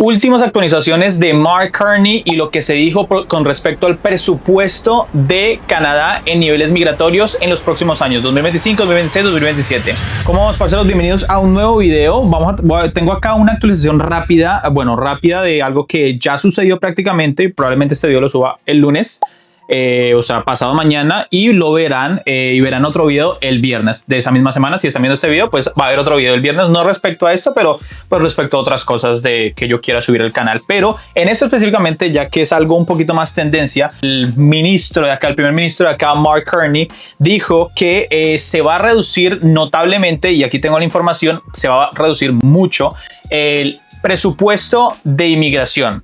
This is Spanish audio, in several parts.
últimas actualizaciones de Mark Carney y lo que se dijo con respecto al presupuesto de Canadá en niveles migratorios en los próximos años, 2025, 2026, 2027. ¿Cómo vamos, parceros? Bienvenidos a un nuevo video. Tengo acá una actualización rápida de algo que ya sucedió prácticamente y probablemente este video lo suba el lunes. O sea, pasado mañana, y lo verán y verán otro video el viernes de esa misma semana. Si están viendo este video, pues va a haber otro video el viernes, no respecto a esto, pero pues respecto a otras cosas que yo quiera subir al canal. Pero en esto específicamente, ya que es algo un poquito más tendencia, el primer ministro de acá, Mark Carney, dijo que se va a reducir notablemente, y aquí tengo la información, se va a reducir mucho el presupuesto de inmigración.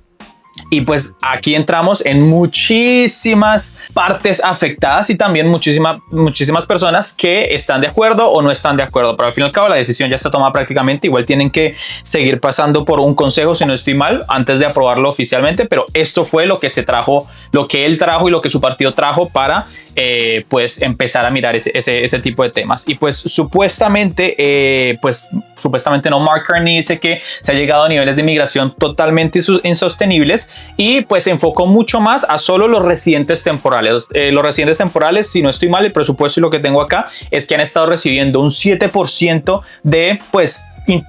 Y pues aquí entramos en muchísimas partes afectadas y también muchísimas personas que están de acuerdo o no están de acuerdo. Pero al fin y al cabo la decisión ya está tomada prácticamente. Igual tienen que seguir pasando por un consejo, si no estoy mal, antes de aprobarlo oficialmente. Pero esto fue lo que se trajo, lo que él trajo y lo que su partido trajo para pues empezar a mirar ese tipo de temas. Y pues supuestamente no, Mark Carney dice que se ha llegado a niveles de inmigración totalmente insostenibles. Y pues se enfocó mucho más a solo los residentes temporales. Los residentes temporales, si no estoy mal, el presupuesto y lo que tengo acá es que han estado recibiendo un 7% de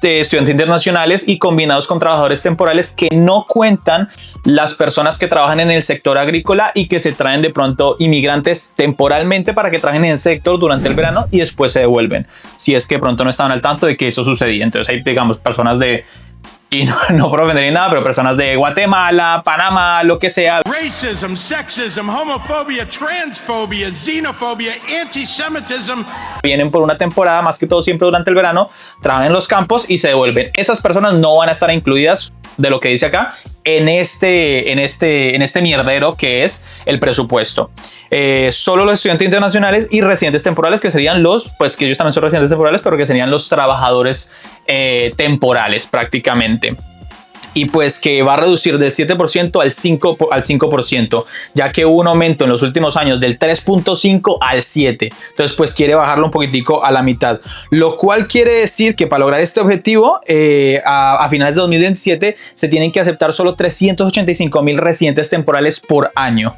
estudiantes internacionales, y combinados con trabajadores temporales, que no cuentan las personas que trabajan en el sector agrícola y que se traen de pronto inmigrantes temporalmente para que trabajen en el sector durante el verano y después se devuelven, si es que pronto no estaban al tanto de que eso sucedía. Entonces hay, digamos, personas y no por ofender ni nada, pero personas de Guatemala, Panamá, lo que sea. Racism, sexism, homofobia, transphobia, xenofobia, antisemitism. Vienen por una temporada, más que todo siempre durante el verano, trabajan en los campos y se devuelven. Esas personas no van a estar incluidas, de lo que dice acá, en este mierdero que es el presupuesto. Solo los estudiantes internacionales y residentes temporales, que serían pues que ellos también son residentes temporales, pero que serían los trabajadores temporales prácticamente. Y pues que va a reducir del 7% al 5%, ya que hubo un aumento en los últimos años del 3.5 al 7%. Entonces pues quiere bajarlo un poquitico a la mitad, lo cual quiere decir que para lograr este objetivo a finales de 2027 se tienen que aceptar solo 385,000 residentes temporales por año,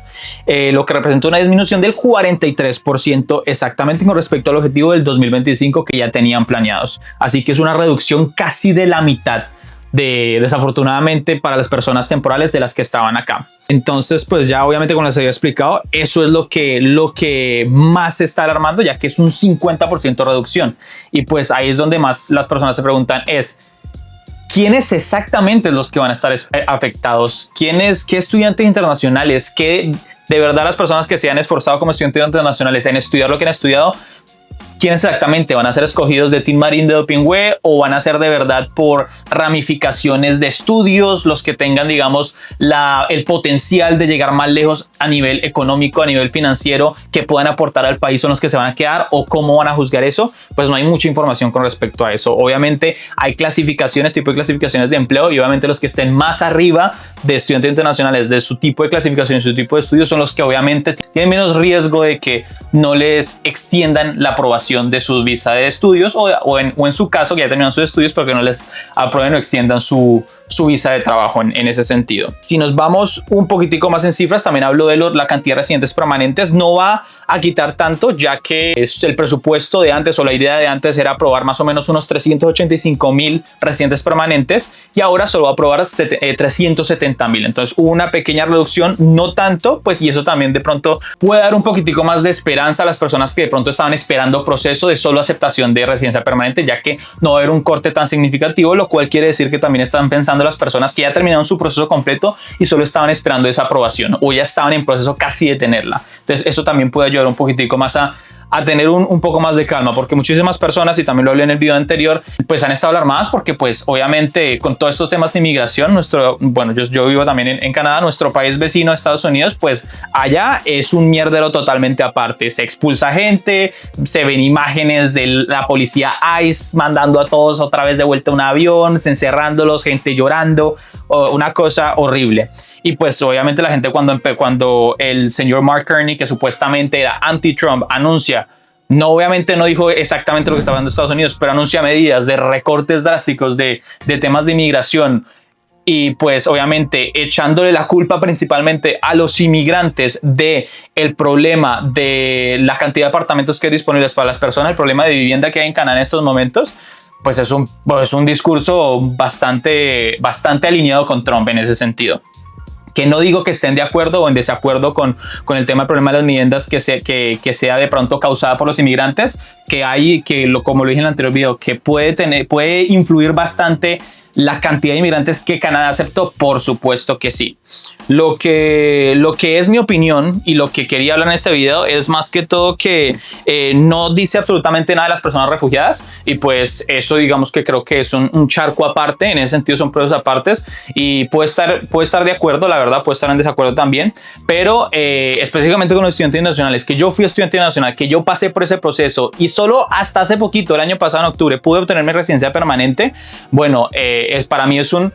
lo que representa una disminución del 43% exactamente con respecto al objetivo del 2025 que ya tenían planeados. Así que es una reducción casi de la mitad, desafortunadamente para las personas temporales, de las que estaban acá. Entonces pues ya obviamente, como les había explicado, eso es lo que más se está alarmando, ya que es un 50% reducción. Y pues ahí es donde más las personas se preguntan ¿quiénes exactamente los que van a estar afectados? ¿Qué estudiantes internacionales? ¿Qué de verdad las personas que se han esforzado como estudiantes internacionales en estudiar lo que han estudiado? ¿Quiénes exactamente van a ser escogidos de Team Marine de Dopingüe, o van a ser de verdad por ramificaciones de estudios los que tengan, digamos, el potencial de llegar más lejos a nivel económico, a nivel financiero, que puedan aportar al país, son los que se van a quedar? ¿O cómo van a juzgar eso? Pues no hay mucha información con respecto a eso. Obviamente hay tipo de clasificaciones de empleo, y obviamente los que estén más arriba de estudiantes internacionales, de su tipo de clasificación y su tipo de estudios, son los que obviamente tienen menos riesgo de que no les extiendan la aprobación de su visa de estudios, o en su caso que ya terminaron sus estudios, pero que no les aprueben o extiendan su visa de trabajo en ese sentido. Si nos vamos un poquitico más en cifras, también hablo de la cantidad de residentes permanentes. No va a quitar tanto, ya que el presupuesto de antes, o la idea de antes, era aprobar más o menos unos 385,000 residentes permanentes, y ahora solo va a aprobar 370,000. Entonces hubo una pequeña reducción, no tanto, pues, y eso también de pronto puede dar un poquitico más de esperanza a las personas que de pronto estaban esperando proceso de solo aceptación de residencia permanente, ya que no va a haber un corte tan significativo, lo cual quiere decir que también están pensando las personas que ya terminaron su proceso completo y solo estaban esperando esa aprobación, o ya estaban en proceso casi de tenerla. Entonces eso también puede ayudar un poquitico más a tener un poco más de calma, porque muchísimas personas, y también lo hablé en el video anterior, pues han estado alarmadas porque pues obviamente con todos estos temas de inmigración, yo vivo también en Canadá, nuestro país vecino, Estados Unidos, pues allá es un mierdero totalmente aparte. Se expulsa gente, se ven imágenes de la policía ICE mandando a todos otra vez de vuelta a un avión, encerrándolos, gente llorando, una cosa horrible. Y pues obviamente la gente cuando el señor Mark Carney, que supuestamente era anti-Trump, anuncia, obviamente no dijo exactamente lo que está hablando Estados Unidos, pero anuncia medidas de recortes drásticos de temas de inmigración y pues obviamente echándole la culpa principalmente a los inmigrantes de el problema de la cantidad de apartamentos que hay disponibles para las personas, el problema de vivienda que hay en Canadá en estos momentos, pues es un discurso bastante alineado con Trump en ese sentido. Que no digo que estén de acuerdo o en desacuerdo con el tema del problema de las viviendas que sea de pronto causada por los inmigrantes, como lo dije en el anterior video, que puede influir bastante la cantidad de inmigrantes que Canadá aceptó, por supuesto que sí. Lo que es mi opinión y lo que quería hablar en este video es más que todo que no dice absolutamente nada de las personas refugiadas, y pues eso digamos que creo que es un charco aparte, en ese sentido son procesos apartes, y puede estar de acuerdo, la verdad, puede estar en desacuerdo también, pero específicamente con los estudiantes nacionales, que yo fui estudiante nacional, que yo pasé por ese proceso y solo hasta hace poquito, el año pasado en octubre, pude obtener mi residencia permanente. Bueno, para mí es un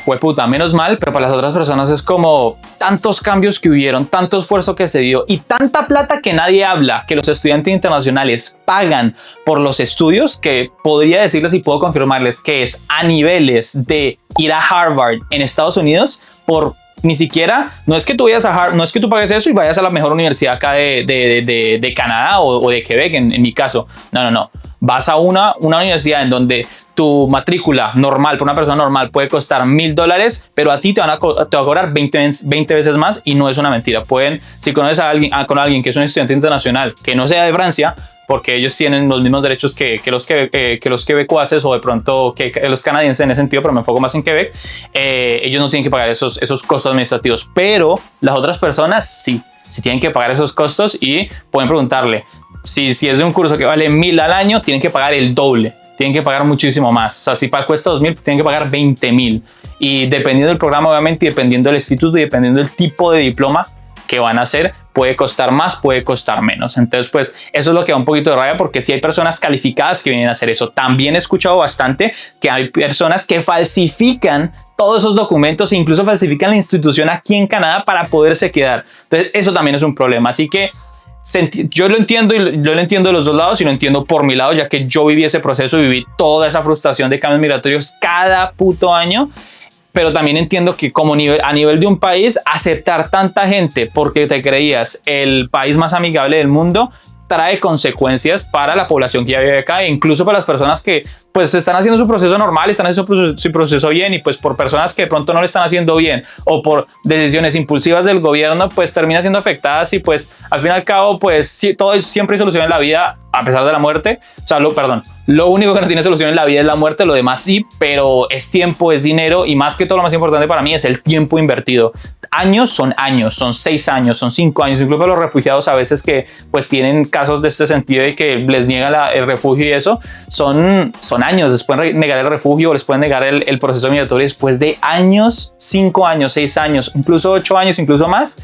hueputa, menos mal, pero para las otras personas es como tantos cambios que hubieron, tanto esfuerzo que se dio y tanta plata que nadie habla, que los estudiantes internacionales pagan por los estudios, que podría decirles y puedo confirmarles que es a niveles de ir a Harvard en Estados Unidos. Por ni siquiera, no es que tú vayas a Harvard, no es que tú pagues eso y vayas a la mejor universidad acá de Canadá o de Quebec en mi caso, no. Vas a una universidad en donde tu matrícula normal, por una persona normal, puede costar $1,000, pero a ti te va a cobrar 20 veces más, y no es una mentira. Si conoces a alguien que es un estudiante internacional que no sea de Francia, porque ellos tienen los mismos derechos que los quebecuaces o de pronto que los canadienses en ese sentido, pero me enfoco más en Quebec, ellos no tienen que pagar esos costos administrativos, pero las otras personas sí tienen que pagar esos costos, y pueden preguntarle. Si es de un curso que vale $1,000 al año, tienen que pagar el doble, tienen que pagar muchísimo más. O sea, si cuesta $2,000, tienen que pagar $20,000. Y dependiendo del programa, obviamente, y dependiendo del instituto y dependiendo del tipo de diploma que van a hacer, puede costar más, puede costar menos. Entonces, pues eso es lo que da un poquito de rabia, porque si hay personas calificadas que vienen a hacer eso. También he escuchado bastante que hay personas que falsifican todos esos documentos e incluso falsifican la institución aquí en Canadá para poderse quedar. Entonces, eso también es un problema. Así que yo lo entiendo, y yo lo entiendo de los dos lados, y lo entiendo por mi lado, ya que yo viví ese proceso, viví toda esa frustración de cambios migratorios cada puto año. Pero también entiendo que a nivel de un país, aceptar tanta gente porque te creías el país más amigable del mundo trae consecuencias para la población que ya vive acá, e incluso para las personas que pues están haciendo su proceso normal, están haciendo su proceso bien, y pues por personas que de pronto no lo están haciendo bien o por decisiones impulsivas del gobierno, pues termina siendo afectadas, y pues al fin y al cabo pues sí, todo siempre hay solución en la vida a pesar de la muerte. O sea, lo único que no tiene solución en la vida es la muerte, lo demás sí, pero es tiempo, es dinero, y más que todo lo más importante para mí es el tiempo invertido. Años, son 6 años, son 5 años, incluso los refugiados a veces que pues tienen casos de este sentido y que les niegan el refugio y eso, son años, les pueden negar el refugio o les pueden negar el proceso migratorio después de años, 5 años, 6 años, incluso 8 años, incluso más.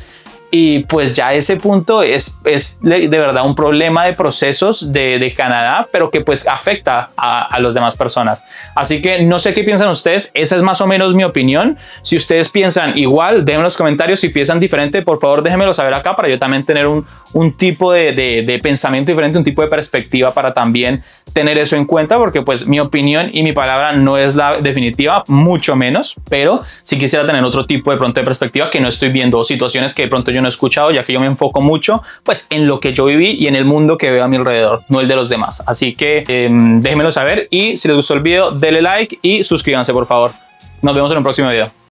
Y pues ya ese punto es de verdad un problema de procesos de Canadá, pero que pues afecta a las demás personas. Así que no sé qué piensan ustedes, esa es más o menos mi opinión. Si ustedes piensan igual, déjenme en los comentarios. Si piensan diferente, por favor déjenmelo saber acá, para yo también tener un tipo de pensamiento diferente, un tipo de perspectiva, para también tener eso en cuenta, porque pues mi opinión y mi palabra no es la definitiva, mucho menos, pero si quisiera tener otro tipo de pronto de perspectiva que no estoy viendo, o situaciones que de pronto yo no he escuchado, ya que yo me enfoco mucho pues en lo que yo viví y en el mundo que veo a mi alrededor, no el de los demás. Así que déjenmelo saber, y si les gustó el video, denle like y suscríbanse por favor. Nos vemos en un próximo video.